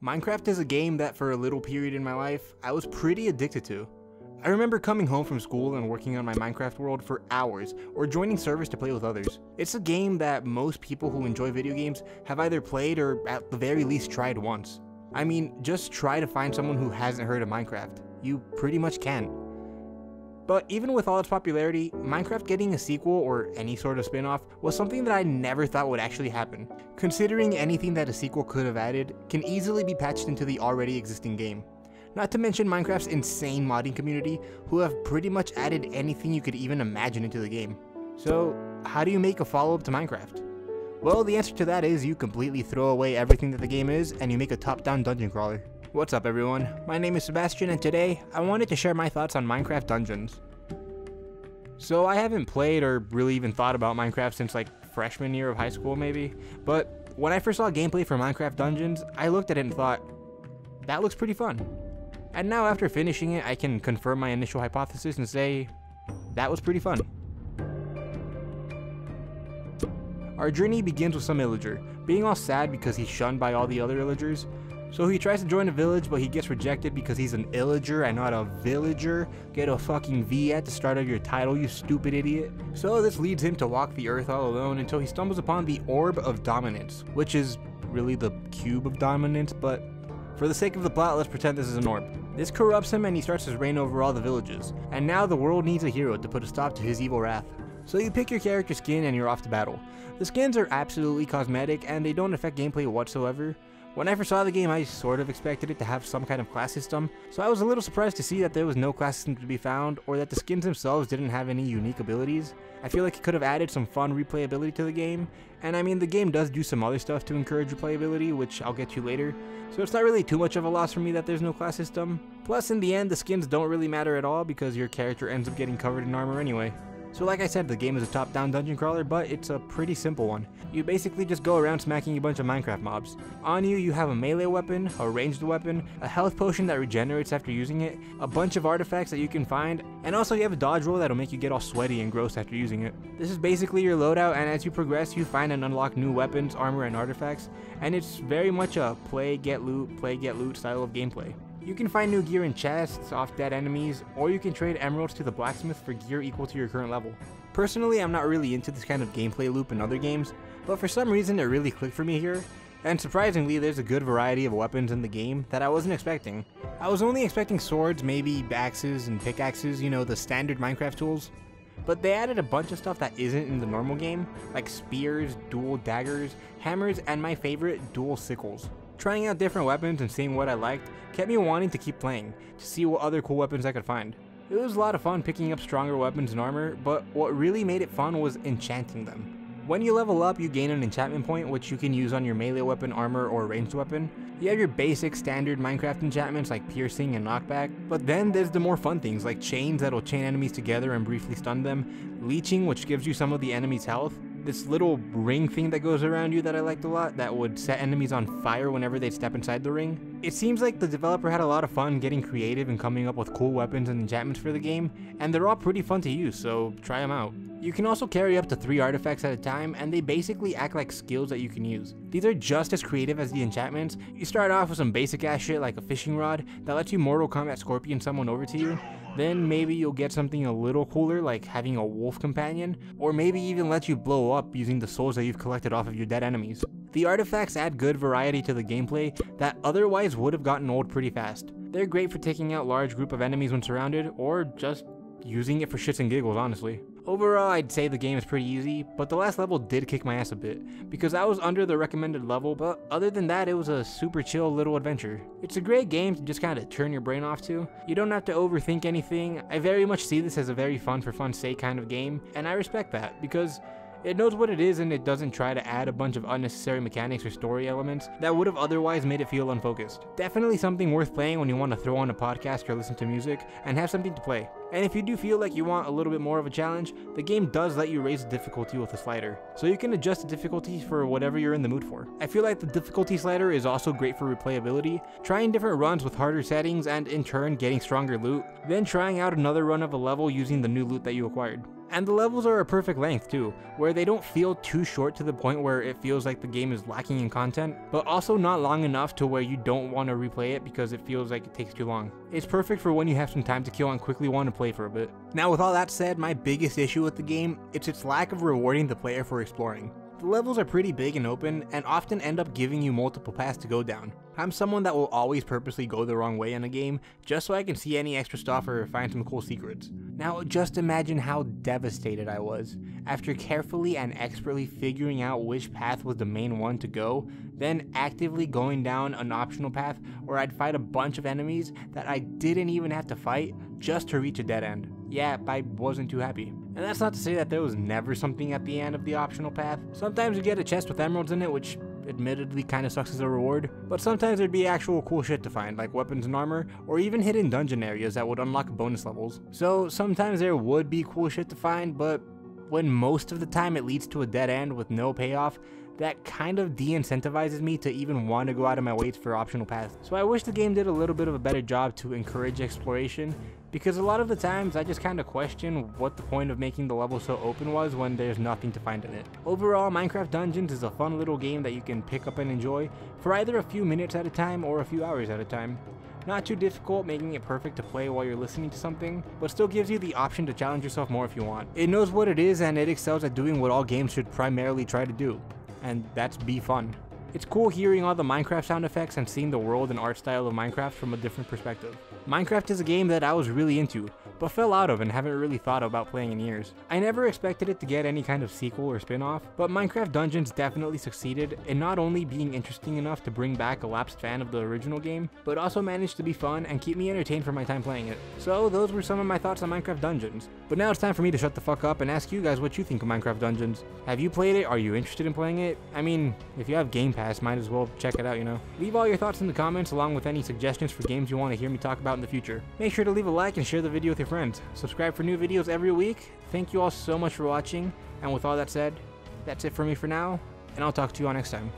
Minecraft is a game that for a little period in my life, I was pretty addicted to. I remember coming home from school and working on my Minecraft world for hours, or joining servers to play with others. It's a game that most people who enjoy video games have either played or at the very least tried once. I mean, just try to find someone who hasn't heard of Minecraft. You pretty much can. But even with all its popularity, Minecraft getting a sequel or any sort of spin-off was something that I never thought would actually happen, considering anything that a sequel could have added can easily be patched into the already existing game. Not to mention Minecraft's insane modding community, who have pretty much added anything you could even imagine into the game. So, how do you make a follow-up to Minecraft? Well, the answer to that is you completely throw away everything that the game is and you make a top-down dungeon crawler. What's up everyone, my name is Sebastian and today I wanted to share my thoughts on Minecraft Dungeons. So I haven't played or really even thought about Minecraft since like freshman year of high school maybe, but when I first saw gameplay for Minecraft Dungeons, I looked at it and thought, that looks pretty fun. And now after finishing it, I can confirm my initial hypothesis and say, that was pretty fun. Our journey begins with some illager, being all sad because he's shunned by all the other illagers. So he tries to join a village, but he gets rejected because he's an illager and not a villager. Get a fucking V at the start of your title, you stupid idiot. So this leads him to walk the earth all alone until he stumbles upon the Orb of Dominance, which is really the Cube of Dominance, but for the sake of the plot, let's pretend this is an orb. This corrupts him and he starts his reign over all the villages, and now the world needs a hero to put a stop to his evil wrath. So you pick your character skin and you're off to battle. The skins are absolutely cosmetic and they don't affect gameplay whatsoever. When I first saw the game, I sort of expected it to have some kind of class system, so I was a little surprised to see that there was no class system to be found, or that the skins themselves didn't have any unique abilities. I feel like it could have added some fun replayability to the game, and I mean the game does do some other stuff to encourage replayability, which I'll get to later, so it's not really too much of a loss for me that there's no class system. Plus in the end, the skins don't really matter at all because your character ends up getting covered in armor anyway. So like I said, the game is a top-down dungeon crawler, but it's a pretty simple one. You basically just go around smacking a bunch of Minecraft mobs. On you have a melee weapon, a ranged weapon, a health potion that regenerates after using it, a bunch of artifacts that you can find, and also you have a dodge roll that'll make you get all sweaty and gross after using it. This is basically your loadout, and as you progress you find and unlock new weapons, armor, and artifacts, and it's very much a play, get loot style of gameplay. You can find new gear in chests, off dead enemies, or you can trade emeralds to the blacksmith for gear equal to your current level. Personally, I'm not really into this kind of gameplay loop in other games, but for some reason it really clicked for me here, and surprisingly there's a good variety of weapons in the game that I wasn't expecting. I was only expecting swords, maybe axes and pickaxes, you know, the standard Minecraft tools. But they added a bunch of stuff that isn't in the normal game, like spears, dual daggers, hammers, and my favorite, dual sickles. Trying out different weapons and seeing what I liked kept me wanting to keep playing, to see what other cool weapons I could find. It was a lot of fun picking up stronger weapons and armor, but what really made it fun was enchanting them. When you level up, you gain an enchantment point which you can use on your melee weapon, armor, or ranged weapon. You have your basic standard Minecraft enchantments like piercing and knockback, but then there's the more fun things like chains that'll chain enemies together and briefly stun them, leeching which gives you some of the enemy's health, this little ring thing that goes around you that I liked a lot that would set enemies on fire whenever they'd step inside the ring. It seems like the developer had a lot of fun getting creative and coming up with cool weapons and enchantments for the game, and they're all pretty fun to use, so try them out. You can also carry up to 3 artifacts at a time, and they basically act like skills that you can use. These are just as creative as the enchantments. You start off with some basic ass shit like a fishing rod that lets you Mortal Kombat scorpion someone over to you. Then maybe you'll get something a little cooler like having a wolf companion, or maybe even let you blow up using the souls that you've collected off of your dead enemies. The artifacts add good variety to the gameplay that otherwise would have gotten old pretty fast. They're great for taking out large group of enemies when surrounded, or just using it for shits and giggles, honestly. Overall, I'd say the game is pretty easy, but the last level did kick my ass a bit, because I was under the recommended level, but other than that, it was a super chill little adventure. It's a great game to just kind of turn your brain off to. You don't have to overthink anything. I very much see this as a very fun for fun's sake kind of game, and I respect that, because it knows what it is and it doesn't try to add a bunch of unnecessary mechanics or story elements that would have otherwise made it feel unfocused. Definitely something worth playing when you want to throw on a podcast or listen to music and have something to play. And if you do feel like you want a little bit more of a challenge, the game does let you raise the difficulty with a slider, so you can adjust the difficulty for whatever you're in the mood for. I feel like the difficulty slider is also great for replayability, trying different runs with harder settings and in turn getting stronger loot, then trying out another run of a level using the new loot that you acquired. And the levels are a perfect length too, where they don't feel too short to the point where it feels like the game is lacking in content, but also not long enough to where you don't want to replay it because it feels like it takes too long. It's perfect for when you have some time to kill and quickly want to play for a bit. Now with all that said, my biggest issue with the game, it's its lack of rewarding the player for exploring. The levels are pretty big and open, and often end up giving you multiple paths to go down. I'm someone that will always purposely go the wrong way in a game, just so I can see any extra stuff or find some cool secrets. Now just imagine how devastated I was, after carefully and expertly figuring out which path was the main one to go, then actively going down an optional path where I'd fight a bunch of enemies that I didn't even have to fight just to reach a dead end. Yeah, I wasn't too happy. And that's not to say that there was never something at the end of the optional path. Sometimes you get a chest with emeralds in it, which admittedly kinda sucks as a reward, but sometimes there'd be actual cool shit to find, like weapons and armor, or even hidden dungeon areas that would unlock bonus levels. So sometimes there would be cool shit to find, but when most of the time it leads to a dead end with no payoff, that kind of de-incentivizes me to even want to go out of my way for optional paths. So I wish the game did a little bit of a better job to encourage exploration, because a lot of the times I just kind of question what the point of making the level so open was when there's nothing to find in it. Overall, Minecraft Dungeons is a fun little game that you can pick up and enjoy for either a few minutes at a time or a few hours at a time. Not too difficult, making it perfect to play while you're listening to something, but still gives you the option to challenge yourself more if you want. It knows what it is, and it excels at doing what all games should primarily try to do, and that's be fun. It's cool hearing all the Minecraft sound effects and seeing the world and art style of Minecraft from a different perspective. Minecraft is a game that I was really into, but fell out of and haven't really thought about playing in years. I never expected it to get any kind of sequel or spin-off, but Minecraft Dungeons definitely succeeded in not only being interesting enough to bring back a lapsed fan of the original game, but also managed to be fun and keep me entertained for my time playing it. So those were some of my thoughts on Minecraft Dungeons. But now it's time for me to shut the fuck up and ask you guys what you think of Minecraft Dungeons. Have you played it? Are you interested in playing it? I mean, if you have Game Pass, might as well check it out, you know? Leave all your thoughts in the comments along with any suggestions for games you want to hear me talk about in the future. Make sure to leave a like and share the video with your friends. Subscribe for new videos every week. Thank you all so much for watching, and with all that said, that's it for me for now, and I'll talk to you all next time.